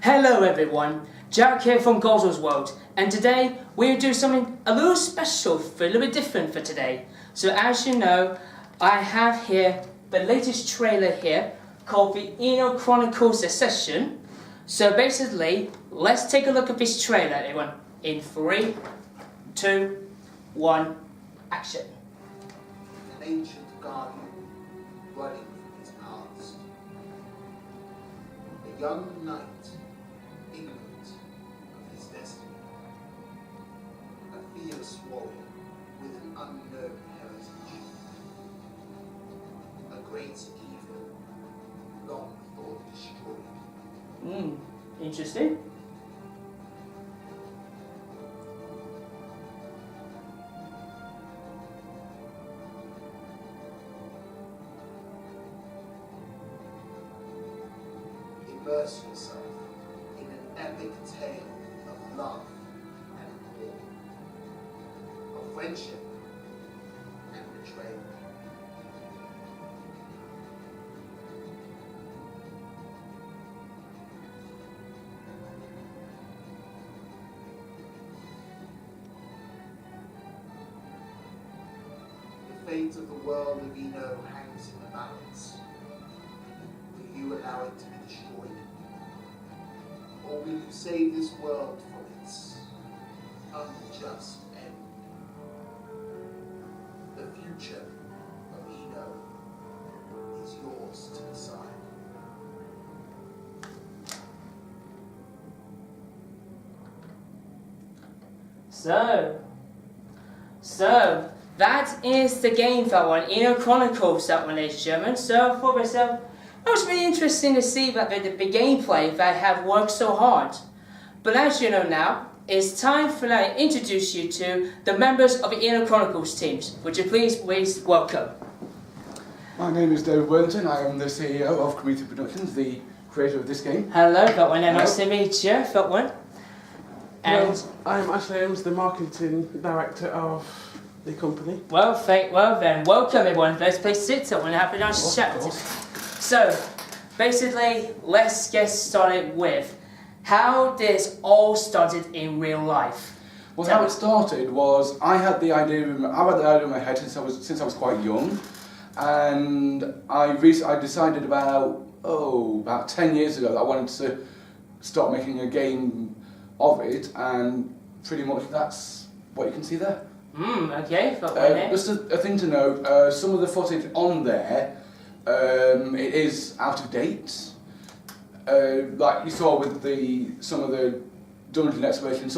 Hello everyone, Jack here from Gozel's World, and today we'll do something a little special, a little bit different for today. So as you know, I have here the latest trailer here called the Chronicles Session. So basically, let's take a look at this trailer, everyone. In 3, 2, 1, action. An ancient guardian running from his past. A young knight ignorant of his destiny. A fierce warrior with an unknown heritage. A great evil long thought destroyed. Interesting. Immerse yourself in an epic tale of love and war, of friendship and betrayal. The fate of the world of Eno hangs in the balance. Will you allow it to be destroyed? Or will you save this world from its unjust end? The future of Eno is yours to decide. So that is the game, that one, Chronicles, that one, ladies and gentlemen. So for myself, it was really interesting to see that the gameplay that have worked so hard. But as you know now, it's time for now to introduce you to the members of the Chronicles teams. Would you please welcome? My name is David Worthington. I am the CEO of Community Productions, the creator of this game. Hello, that one, and nice to meet you, that one. And well, I'm Ashley Holmes, the marketing director of the company. well then, welcome everyone. Let's please sit down and have a nice chat. So, basically, let's get started with how this all started in real life. Well, how it started was I had the idea in my head since I was quite young, and I decided about 10 years ago that I wanted to start making a game of it, and pretty much that's what you can see there. Okay. Just a thing to note, some of the footage on there, it is out of date. Like you saw with some of the dungeon exploration,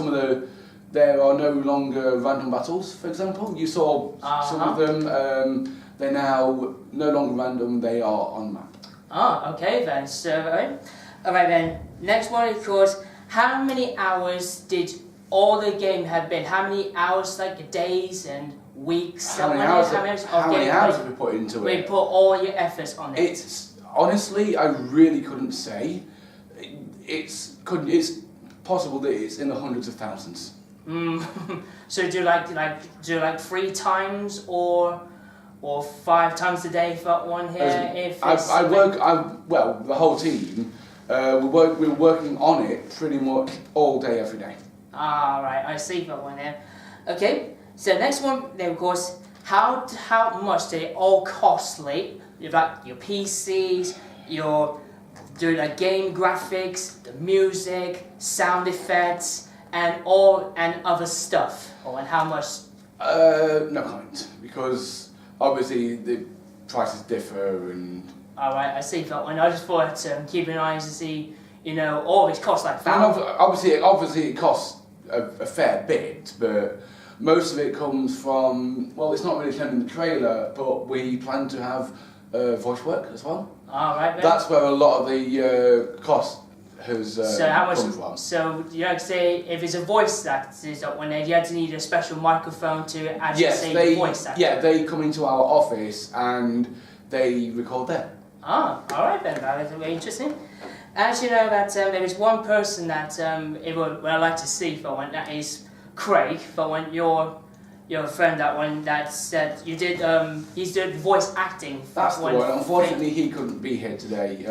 there are no longer random battles, for example. You saw some of them, they're now no longer random, they are on map. Okay then, so, alright then, next one of course, how many hours did all the game have been? How many hours, like days and weeks? How many hours have we put into it? We put all your efforts on it. It's honestly, I really couldn't say. It's possible that it's in the hundreds of thousands. So do you like 3 times or 5 times a day for that one here? The whole team. We're working on it pretty much all day, every day. Right, I see that one there. Okay, so next one then, of course, how much did it all costly? You've got your PCs, your game graphics, the music, sound effects, and other stuff. And how much? No comment, because obviously the prices differ and. Alright, I see that one. I just thought keep an eye to see, all of it costs like thousands. Obviously it costs a fair bit, but most of it comes from, well, it's not really shown in the trailer, but we plan to have voice work as well. Alright then. That's where a lot of the cost has come from. So you have to say, if it's a voice actor, when you have to need a special microphone to actually say the voice actor? Yeah, they come into our office and they record there. Alright then, that is very interesting. As you know that there is one person that I'd like to see for one, that is Craig, for one, your friend, that one that said you did, he's doing voice acting. That's the one. Unfortunately, he couldn't be here today.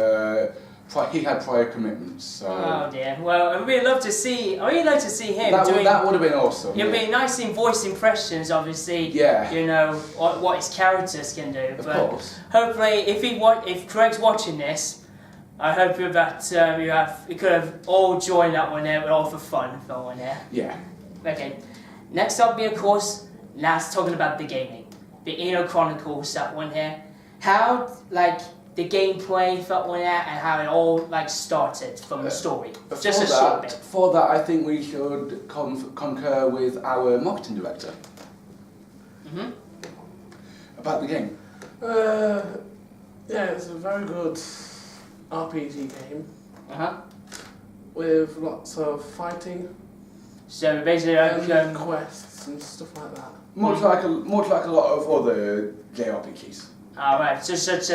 he had prior commitments. So Oh dear. Well, I'd really love to see. I really like to see him that doing. that would have been awesome. It'd yeah. be nice in voice impressions, obviously. Yeah. You know what his characters can do. Of but course. hopefully, if Craig's watching this, I hope that you could have all joined that one there, but all for fun, that one there. Yeah. Okay. Next up, be of course, last talking about the gaming, the Chronicles, that one here. How the gameplay that one there, and how it all started from the story. Just a short bit. For that, I think we should concur with our marketing director about the game. Yeah, it's a very good RPG game Uh-huh. with lots of fighting So basically, and quests and stuff like that. Much like a lot of other JRPGs. alright, so just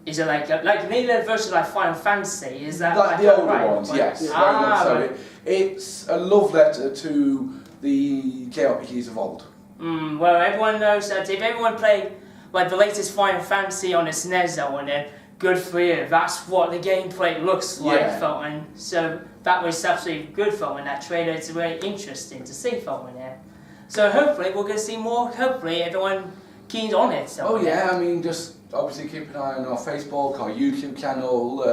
is it like maybe a version like Final Fantasy? Is that Like the older right? ones, yes. Yeah. Very much so. Right. It's a love letter to the JRPGs of old. Well, everyone knows that if everyone played the latest Final Fantasy on the SNES, that one, then good for you. That's what the gameplay looks like, Yeah. that one. So that was absolutely good for one. That trailer is very interesting to see, that one there. So hopefully we're going to see more. Hopefully everyone keen on it. So Oh yeah, I mean, just obviously keep an eye on our Facebook, our YouTube channel,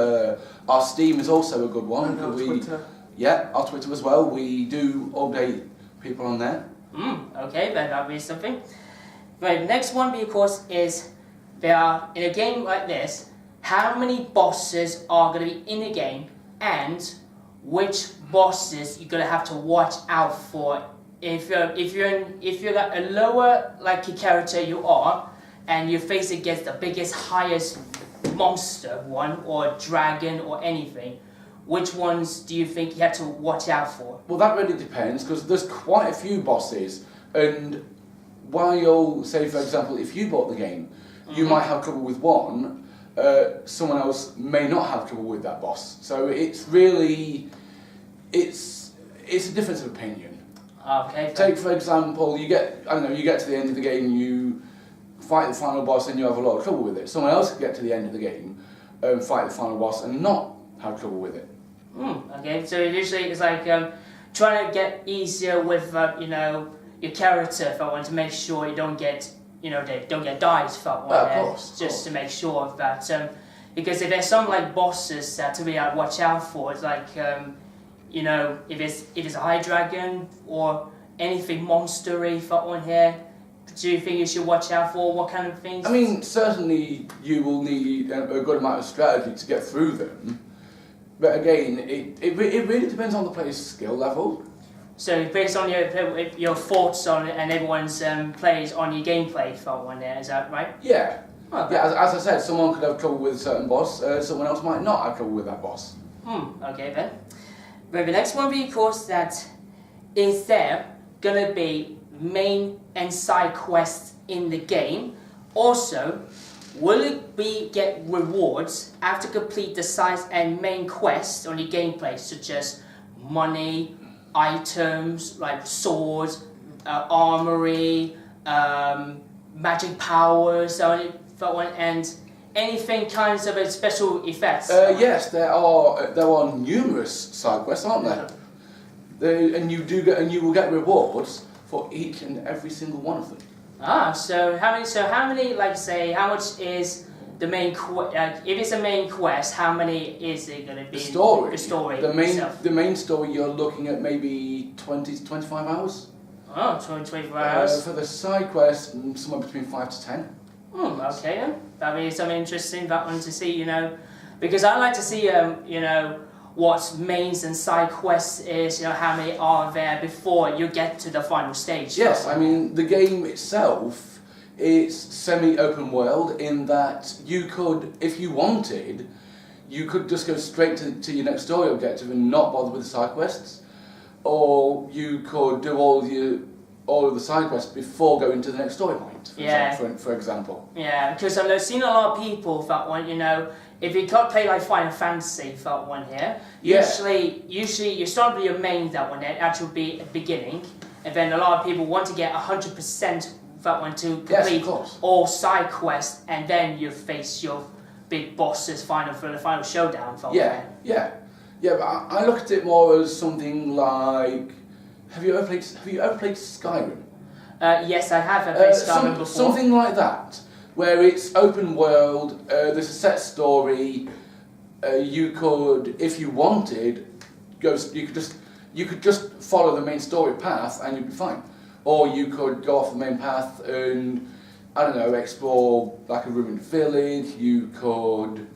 our Steam is also a good one. And our Twitter. Yeah, our Twitter as well. We do update people on there. Okay, then that'll be something. Right, next one, of course, is there are, in a game like this, how many bosses are going to be in the game, and which bosses you're going to have to watch out for. If you're like a lower character you are, and you face against the biggest, highest monster one, or dragon, or anything, which ones do you think you have to watch out for? Well, that really depends, because there's quite a few bosses, and while, say for example, if you bought the game, you might have trouble with one, someone else may not have trouble with that boss. So it's really, it's a difference of opinion. Okay. Take for example, you get to the end of the game and you fight the final boss and you have a lot of trouble with it. Someone else could get to the end of the game, fight the final boss and not have trouble with it. Okay, so usually it's trying to get easier with your character, if I want to make sure you don't get they don't get died, if I want. Of course. Just to make sure of that. Because if there's some bosses to be watch out for, it's if it's a high dragon or anything monstery, if I want here. Do you think you should watch out for what kind of things? I mean, certainly you will need a good amount of strategy to get through them. But again, it really depends on the player's skill level. So based on your thoughts on it and everyone's plays on your gameplay for one there, is that right? Yeah. Okay. Yeah, as I said, someone could have trouble with a certain boss, someone else might not have trouble with that boss. Okay then. But the next one, of course, that is there gonna be main and side quests in the game? Also, will it get rewards after complete the side and main quests on your gameplay, such as money, items like swords, armory, magic powers, and anything kinds of special effects? Yes, there are numerous side quests, aren't there? And you will get rewards for each and every single one of them. So how many? Say, how much is the main if it's a main quest, how many is it going to be? The story. The story. The main story, you're looking at maybe 20 to 25 hours. 24 hours. For the side quest, somewhere between 5 to 10. Okay then. That'd be something interesting, that one to see, because I like to see, what mains and side quests is, how many are there before you get to the final stage. Yes, I mean, the game itself is semi-open world in that you could, if you wanted, you could just go straight to your next story objective and not bother with the side quests, or you could do all of the side quests before going to the next story point, for example. Yeah, because I've seen a lot of people that want, if you can't play Final Fantasy, that one here, usually you start with your main, that one there, actually be at the beginning, and then a lot of people want to get 100% that one to complete all side quests, and then you face your big bosses for the final showdown. Yeah, yeah, yeah. But I look at it more as something like, have you ever played Skyrim? Yes, I have played Skyrim before. Something like that, where it's open world. There's a set story. You could, if you wanted, you could just follow the main story path and you'd be fine. Or you could go off the main path and, I don't know, explore like a ruined village. You could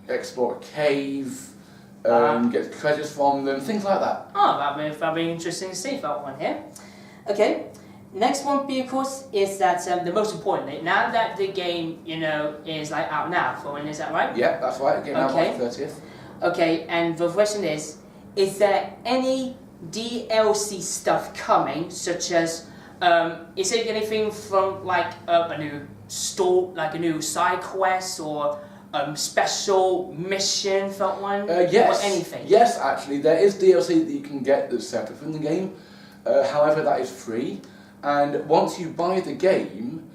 explore a cave, get treasures from them, things like that. Oh, that'd be interesting to see that one here. Okay, next one, of course, is that the most importantly, now that the game, is like out now, for when is that right? Yeah, that's right. It came out on the 30th. Okay, and the question is there any DLC stuff coming, such as, is it anything from like a new store, like a new side quest or special mission for one? Yes. Or anything? Yes, actually, there is DLC that you can get that's separate from the game. However, that is free. And once you buy the game,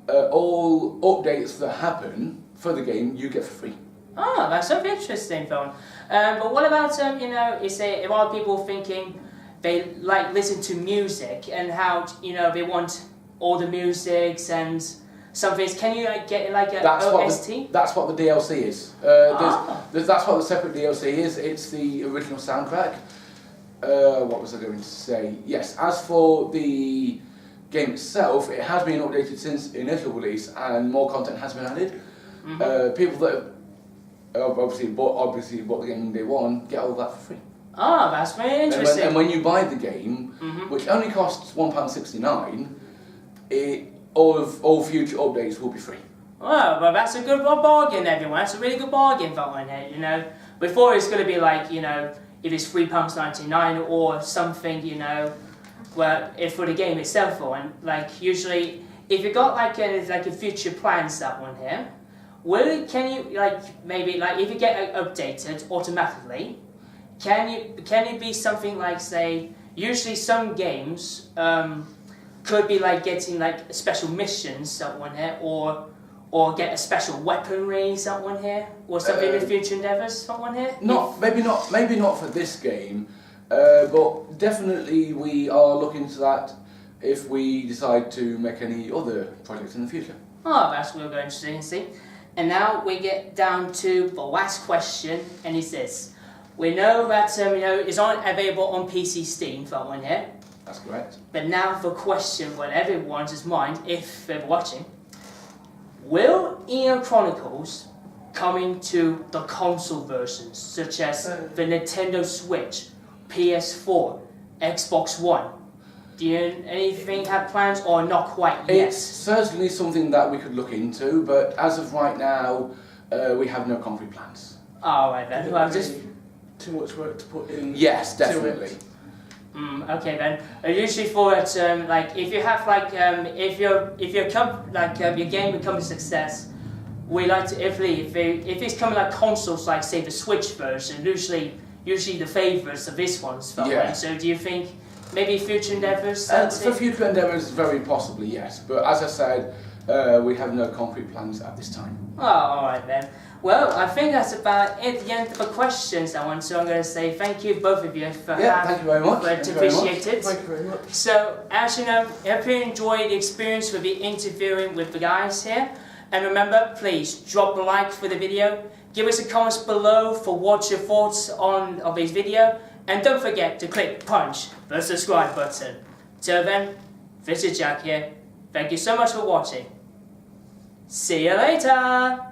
all updates that happen for the game, you get for free. Oh, that's so interesting, Phil. But what about, is there a lot of people thinking they like listen to music and how, they want all the musics and some things. Can you get like an OST? That's what the DLC is. That's what the separate DLC is. It's the original soundtrack. What was I going to say? Yes, as for the game itself, it has been updated since initial release and more content has been added. People that have obviously bought the game day one get all that for free. Oh, that's very interesting. And when you buy the game, which only costs £1.69, all future updates will be free. Well, that's a good bargain, everyone. That's a really good bargain for one here, Before it's going to be like, if it's £3.99 or something, if for the game itself, and like usually, if you got like a future plans that one here, can you maybe if you get updated automatically, can it be something like, say, usually some games could be like getting like special missions that one here, or get a special weaponry that one here, or something in the future endeavours that one here. Maybe not for this game, but definitely we are looking to that if we decide to make any other projects in the future. Oh, that's what we're going to see. And now we get down to the last question, and it's this. We know that it's not available on PC Steam for that one here. That's correct. But now the question on everyone's mind, if they're watching, will Chronicles coming to the console versions, such as the Nintendo Switch, PS4, Xbox One? Do you anything have plans or not quite yet? It's certainly something that we could look into, but as of right now, we have no concrete plans. All right then. Well, just too much work to put in. Yes, definitely. Okay then. Usually for it, if you have if your game becomes a success, we like to if it's coming like consoles like say the Switch version, usually the favourites of this one's. Yeah. So do you think maybe future endeavours? For future endeavours, very possibly yes. But as I said, we have no concrete plans at this time. Oh, all right then. Well, I think that's about it. The end of the questions I want. So I'm going to say thank you both of you for thank you very much. Appreciate it. Thank you very much. So, as you know, I hope you enjoyed the experience with the interviewing with the guys here. And remember, please drop a like for the video. Give us a comments below for what your thoughts of this video. And don't forget to click punch the subscribe button. Till then, this is Jack here. Thank you so much for watching. See you later.